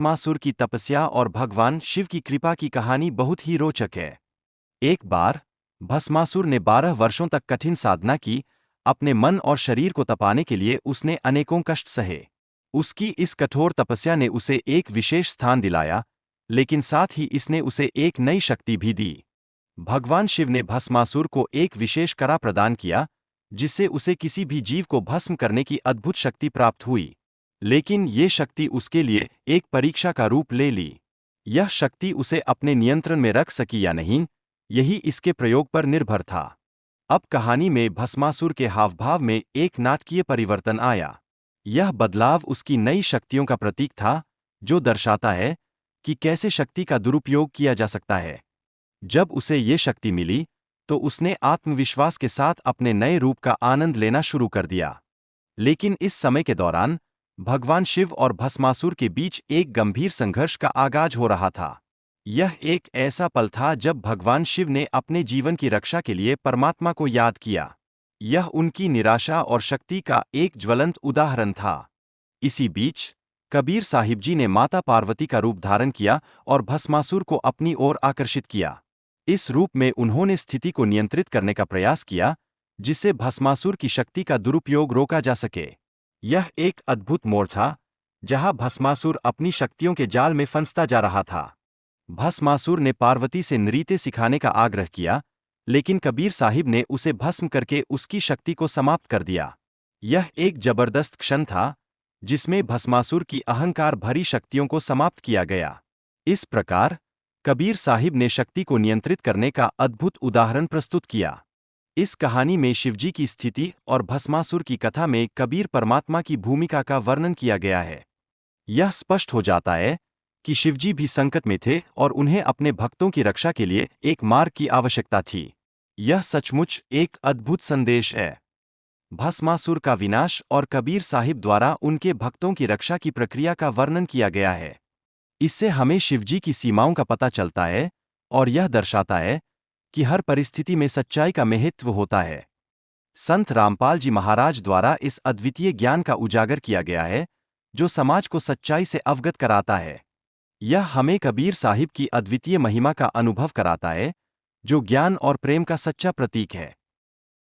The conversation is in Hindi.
भस्मासुर की तपस्या और भगवान शिव की कृपा की कहानी बहुत ही रोचक है। एक बार भस्मासुर ने 12 वर्षों तक कठिन साधना की। अपने मन और शरीर को तपाने के लिए उसने अनेकों कष्ट सहे। उसकी इस कठोर तपस्या ने उसे एक विशेष स्थान दिलाया, लेकिन साथ ही इसने उसे एक नई शक्ति भी दी। भगवान शिव ने भस्मासुर को एक विशेष कड़ा प्रदान किया, जिससे उसे किसी भी जीव को भस्म करने की अद्भुत शक्ति प्राप्त हुई। लेकिन ये शक्ति उसके लिए एक परीक्षा का रूप ले ली। यह शक्ति उसे अपने नियंत्रण में रख सकी या नहीं, यही इसके प्रयोग पर निर्भर था। अब कहानी में भस्मासुर के हावभाव में एक नाटकीय परिवर्तन आया। यह बदलाव उसकी नई शक्तियों का प्रतीक था, जो दर्शाता है कि कैसे शक्ति का दुरुपयोग किया जा सकता है। जब उसे ये शक्ति मिली, तो उसने आत्मविश्वास के साथ अपने नए रूप का आनंद लेना शुरू कर दिया। लेकिन इस समय के दौरान भगवान शिव और भस्मासुर के बीच एक गंभीर संघर्ष का आगाज हो रहा था। यह एक ऐसा पल था जब भगवान शिव ने अपने जीवन की रक्षा के लिए परमात्मा को याद किया। यह उनकी निराशा और शक्ति का एक ज्वलंत उदाहरण था। इसी बीच कबीर साहिब जी ने माता पार्वती का रूप धारण किया और भस्मासुर को अपनी ओर आकर्षित किया। इस रूप में उन्होंने स्थिति को नियंत्रित करने का प्रयास किया, जिससे भस्मासुर की शक्ति का दुरुपयोग रोका जा सके। यह एक अद्भुत मोड़ था, जहां भस्मासुर अपनी शक्तियों के जाल में फंसता जा रहा था। भस्मासुर ने पार्वती से नृत्य सिखाने का आग्रह किया, लेकिन कबीर साहिब ने उसे भस्म करके उसकी शक्ति को समाप्त कर दिया। यह एक जबरदस्त क्षण था, जिसमें भस्मासुर की अहंकार भरी शक्तियों को समाप्त किया गया। इस प्रकार कबीर साहिब ने शक्ति को नियंत्रित करने का अद्भुत उदाहरण प्रस्तुत किया। इस कहानी में शिवजी की स्थिति और भस्मासुर की कथा में कबीर परमात्मा की भूमिका का वर्णन किया गया है। यह स्पष्ट हो जाता है कि शिवजी भी संकट में थे और उन्हें अपने भक्तों की रक्षा के लिए एक मार्ग की आवश्यकता थी। यह सचमुच एक अद्भुत संदेश है। भस्मासुर का विनाश और कबीर साहिब द्वारा उनके भक्तों की रक्षा की प्रक्रिया का वर्णन किया गया है। इससे हमें शिवजी की सीमाओं का पता चलता है और यह दर्शाता है कि हर परिस्थिति में सच्चाई का महत्व होता है। संत रामपाल जी महाराज द्वारा इस अद्वितीय ज्ञान का उजागर किया गया है, जो समाज को सच्चाई से अवगत कराता है। यह हमें कबीर साहिब की अद्वितीय महिमा का अनुभव कराता है, जो ज्ञान और प्रेम का सच्चा प्रतीक है।